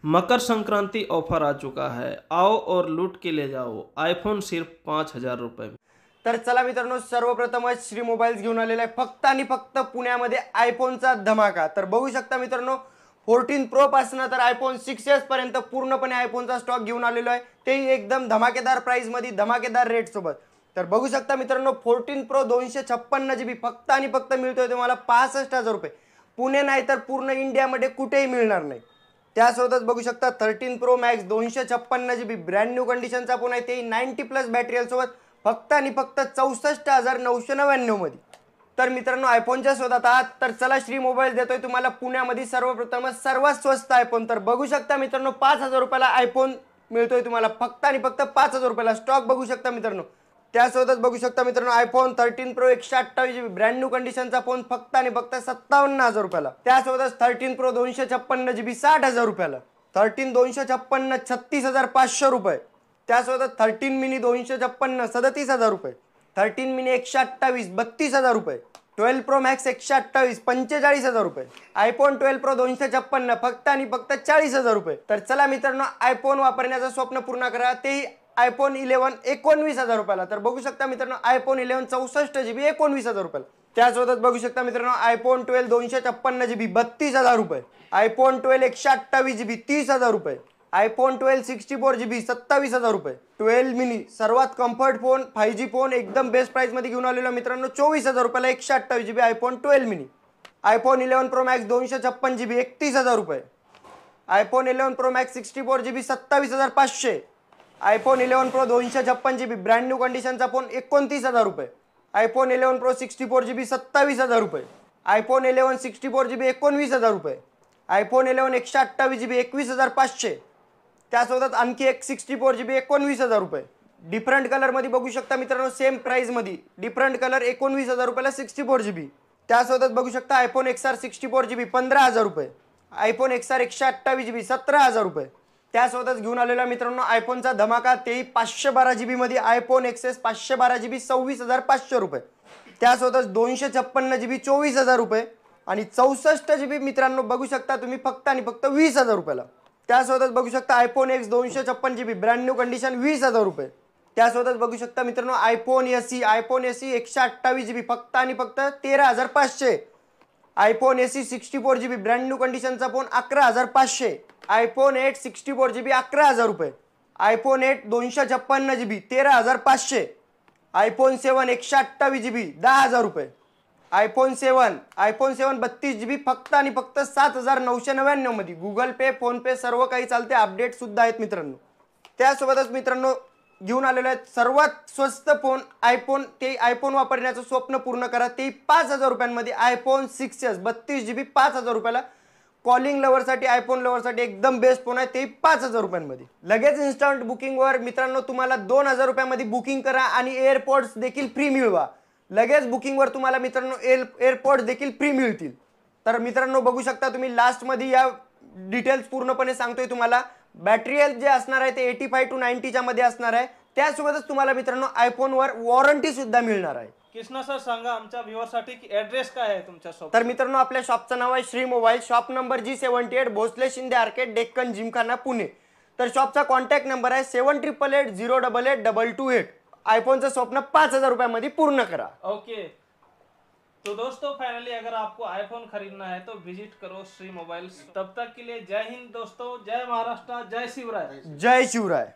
Makar Sankranti offer आ चुका है, आओ और लूट के ले जाओ आईफोन सिर्फ 5,000 रुपये में। तर चला मित्रांनो, सर्वप्रथमच श्री मोबाईल्स घेऊन आलेला आहे फक्त आणि फक्त पुण्यामध्ये आयफोनचा धमाका। तर बघू शकता मित्रांनो, 14 प्रो पासून तर आयफोन 6s पर्यंत पूर्णपणे आयफोनचा स्टॉक घेऊन आलेलो आहे, तेही एकदम धमाकेदार प्राइस मध्ये, धमाकेदार रेट सोबत। तर बघू शकता मित्रांनो, 14 प्रो 256 GB फक्त आणि फक्त मिळतोय तुम्हाला 65,000 रुपये। पुणे नाही तर पूर्ण इंडियामध्ये कुठेही मिळणार नाही। त्यासोबतच बघू शकता 13 pro max 256 GB brand new कंडिशनचा फोन आहे, ते 90+ बॅटरी सोबत फक्त आणि फक्त 64,999 मध्ये। तर मित्रांनो, आयफोनच्या शोधात आहात तर चला, श्री मोबाईल देतोय तुम्हाला पुण्यामध्ये सर्वप्रथम सर्वात स्वस्त आयफोन। तर बघू शकता मित्रांनो, 5,000 रुपयाला आयफोन मिळतोय तुम्हाला फक्त आणि फक्त 5,000 रुपयाला। स्टॉक बघू शकता मित्रांनो। त्यासोबतच बघू शकता मित्रांनो, iPhone 13 pro 128 GB brand new कंडिशनचा फोन फक्त आणि फक्त 57,000 रुपयाला। त्यासोबतच 13 प्रो 256 GB 60,000 रुपयाला। 13 256 36,500 रुपये। त्यासोबत 13 मिनी 256 37,000 रुपये। 13 मिनी 128 32,000 रुपये। 12 प्रो मॅक्स 128 45,000 रुपये। आयफोन 12 प्रो 256 फक्त आणि फक्त 40,000 रुपये। तर चला मित्रांनो, आयफोन वापरण्याचं स्वप्न पूर्ण करा, तेही आयफोन 11 19,000 रुपयाला। तर बघू शकता मित्रांनो, आयफोन 11 64 GB 19,000 रुपयाला। त्यासोबत बघू शकता मित्रांनो, आयफोन 12 256 GB 32,000 रुपये। आयफोन 12 128 GB 30,000 रुपये। आयफोन 12 64 GB 27,000 रुपये। 12 मिनी सर्वात कम्फर्ट फोन 5G फोन एकदम बेस्ट प्राइस मध्ये घेऊन आलेलो मित्रांनो, 24,000 रुपयाला 128 GB iPhone 12 mini. IPhone 11 pro max 256 GB 31,000 रुपये। IPhone 11 pro max 64 GB 27,500। IPhone 11 pro 256 GB brand new कंडिशनचा फोन 29,000 रुपये। आयफोन 11 प्रो 64 GB 27,000 रुपये। आयफोन 11 64 GB 19,000 रुपये। IPhone 11 128 GB 21,500। त्यासोबत आणखी एक 64 GB 19,000 रुपये। डिफरंट कलर मध्ये बघू शकता मित्रांनो, सेम प्राइस मध्ये डिफरंट कलर 19,000 रुपयाला 64 GB। त्यासोबत बघू शकता आयफोन XR 64 GB 15,000 रुपये। आयफोन XR 128 GB 17,000 रुपये। त्यासोबतच घेऊन आलेला मित्रांनो, आयफोनचा धमाका, तेही 512 GB मध्ये आयफोन XS 512 GB 26,500 रुपये। त्यासोबतच 256 GB 24,000 रुपये आणि 64 GB मित्रांनो बघू शकता तुम्ही फक्त आणि फक्त 20,000 रुपयाला। त्यासोबतच बघू शकता iPhone X 256 GB brand new condition 20,000 रुपये। त्यासोबतच बघू शकता मित्रांनो, आयफोन SE 128 GB फक्त आणि फक्त 13,500। IPhone SE 64 GB brand new कंडिशनचा फोन 11,500। आयफोन 8 64 GB 11,000 रुपये। IPhone 8 256 GB 13,500। आयफोन 7 128 GB 10,000 रुपये। आयफोन 7 32 GB फक्त आणि फक्त 7,999 मध्ये। गुगल पे, फोन पे सर्व काही चालते, अपडेट सुद्धा आहेत मित्रांनो। त्यासोबतच मित्रांनो, घेऊन आलेले आहेत सर्वात स्वस्त फोन आयफोन, ते आयफोन वापरण्याचं स्वप्न पूर्ण करा, ते 5,000 रुपयांमध्ये आयफोन 6s 32 GB 5,000 रुपयाला। कॉलिंग लवरसाठी, आयफोन लवरसाठी एकदम बेस्ट फोन आहे, ते 5,000 रुपयांमध्ये। लगेच इन्स्टंट बुकिंगवर मित्रांनो तुम्हाला 2,000 रुपयामध्ये बुकिंग करा आणि एअरपोर्ट्स देखील फ्री मिळवा। लगेच बुकिंगवर तुम्हाला मित्रांनो एअरपोर्ट्स देखील फ्री मिळतील। तर मित्रांनो बघू शकता तुम्ही, लास्ट मध्ये या डिटेल्स पूर्णपणे सांगतोय तुम्हाला। बॅटरी हेल्थ जे असणार आहे ते 85 to 90 च्या मध्ये असणार आहे। त्यासोबतच तुम्हाला मित्रांनो आयफोनवर वॉरंटी सुद्धा मिळणार आहे। कृष्णा सर सांगा आमच्या व्ह्यूअरसाठी की ॲड्रेस काय आहे तुमच्या शॉप? तर मित्रांनो, आपल्या शॉपचं नाव आहे Shri mobile, shop number G78 Bhosale Shinde arcade, Deccan Gymkhana, Pune. तर शॉपचा कॉन्टॅक्ट नंबर आहे 7888088228। आईफोन स्वप्न 5,000 रुपयामध्ये पूर्ण करा। ओके, तो दोस्तों फाइनली अगर आपको आईफोन खरीदना है तो विजिट करो श्री मोबाइल्स। तब तक के लिए जय हिंद दोस्तों, जय महाराष्ट्र, जय शिवराय। जय शिवराय।